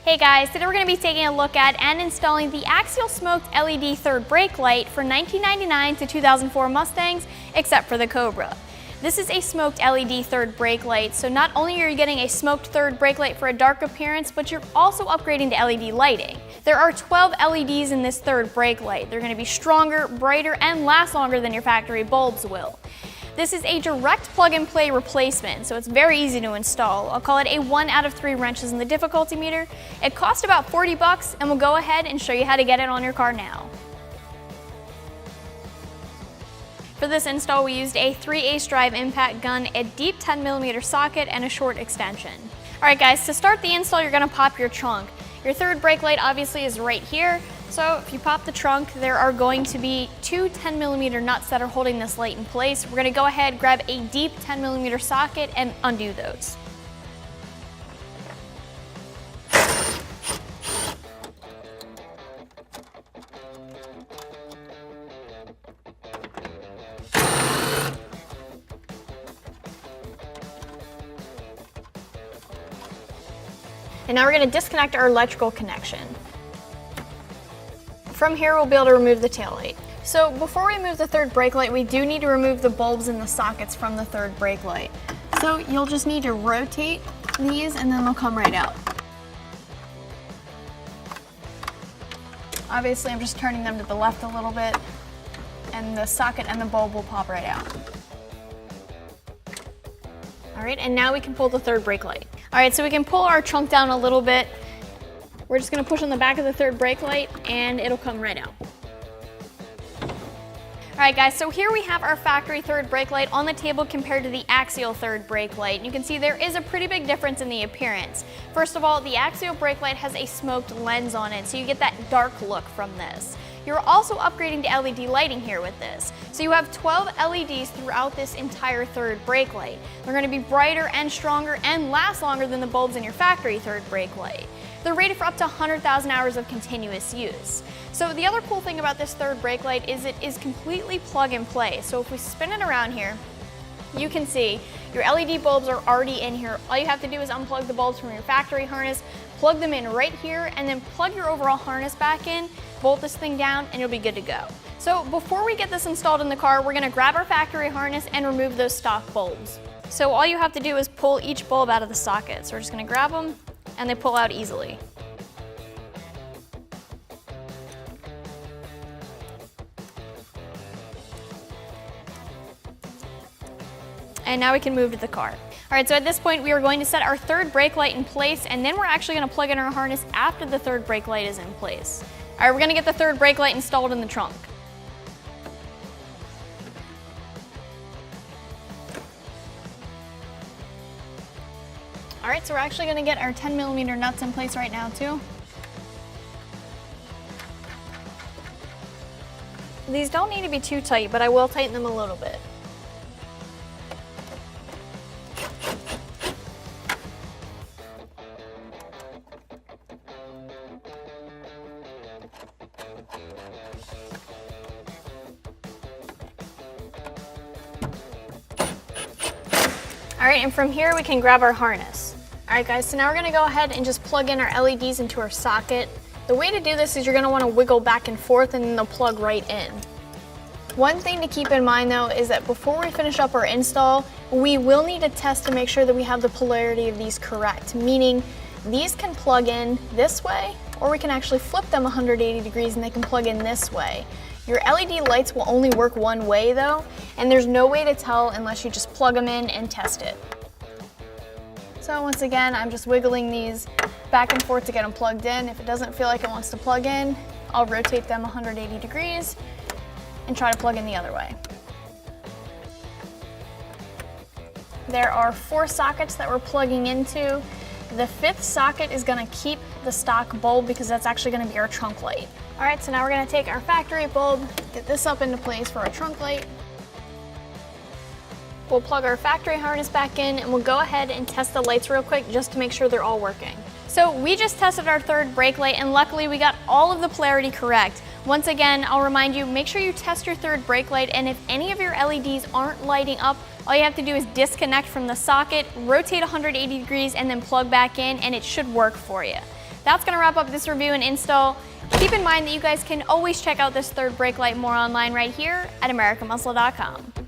Hey guys, today we're going to be taking a look at and installing the Axial smoked LED third brake light for 1999 to 2004 Mustangs, except for the Cobra. This is a smoked LED third brake light, so not only are you getting a smoked third brake light for a dark appearance, but you're also upgrading to LED lighting. There are 12 LEDs in this third brake light. They're going to be stronger, brighter, and last longer than your factory bulbs will. This is a direct plug-and-play replacement, so it's very easy to install. I'll call it a 1 out of 3 wrenches in the difficulty meter. It costs about 40 bucks, and we'll go ahead and show you how to get it on your car now. For this install, we used a 3/8 drive impact gun, a deep 10mm socket, and a short extension. Alright guys, to start the install, you're going to pop your trunk. Your third brake light obviously is right here. So if you pop the trunk, there are going to be 2 10mm nuts that are holding this light in place. We're going to go ahead, grab a deep 10mm socket and undo those. And now we're going to disconnect our electrical connection. From here, we'll be able to remove the taillight. So before we remove the third brake light, we do need to remove the bulbs and the sockets from the third brake light. So you'll just need to rotate these and then they'll come right out. Obviously, I'm just turning them to the left a little bit and the socket and the bulb will pop right out. All right, and now we can pull the third brake light. All right, so we can pull our trunk down a little bit. We're just going to push on the back of the third brake light and it'll come right out. Alright guys, so here we have our factory third brake light on the table compared to the Axial third brake light. And you can see there is a pretty big difference in the appearance. First of all, the Axial brake light has a smoked lens on it, so you get that dark look from this. You're also upgrading to LED lighting here with this. So you have 12 LEDs throughout this entire third brake light. They're going to be brighter and stronger and last longer than the bulbs in your factory third brake light. They're rated for up to 100,000 hours of continuous use. So the other cool thing about this third brake light is it is completely plug and play. So if we spin it around here, you can see your LED bulbs are already in here. All you have to do is unplug the bulbs from your factory harness, plug them in right here, and then plug your overall harness back in, bolt this thing down, and you'll be good to go. So before we get this installed in the car, we're gonna grab our factory harness and remove those stock bulbs. So all you have to do is pull each bulb out of the socket. So we're just gonna grab them, and they pull out easily. And now we can move to the car. All right, so at this point we are going to set our third brake light in place, and then we're actually going to plug in our harness after the third brake light is in place. All right, we're going to get the third brake light installed in the trunk. All right, so we're actually going to get our 10mm nuts in place right now too. These don't need to be too tight, but I will tighten them a little bit. All right, and from here we can grab our harness. All right guys, so now we're gonna go ahead and just plug in our LEDs into our socket. The way to do this is you're gonna wanna wiggle back and forth and then they'll plug right in. One thing to keep in mind though is that before we finish up our install, we will need to test to make sure that we have the polarity of these correct, meaning these can plug in this way, or we can actually flip them 180 degrees and they can plug in this way. Your LED lights will only work one way though, and there's no way to tell unless you just plug them in and test it. So once again, I'm just wiggling these back and forth to get them plugged in. If it doesn't feel like it wants to plug in, I'll rotate them 180 degrees and try to plug in the other way. There are 4 sockets that we're plugging into. The 5th socket is going to keep the stock bulb because that's actually going to be our trunk light. All right, so now we're going to take our factory bulb, get this up into place for our trunk light. We'll plug our factory harness back in and we'll go ahead and test the lights real quick just to make sure they're all working. So we just tested our third brake light and luckily we got all of the polarity correct. Once again, I'll remind you, make sure you test your third brake light, and if any of your LEDs aren't lighting up, all you have to do is disconnect from the socket, rotate 180 degrees, and then plug back in, and it should work for you. That's gonna wrap up this review and install. Keep in mind that you guys can always check out this third brake light more online right here at AmericanMuscle.com.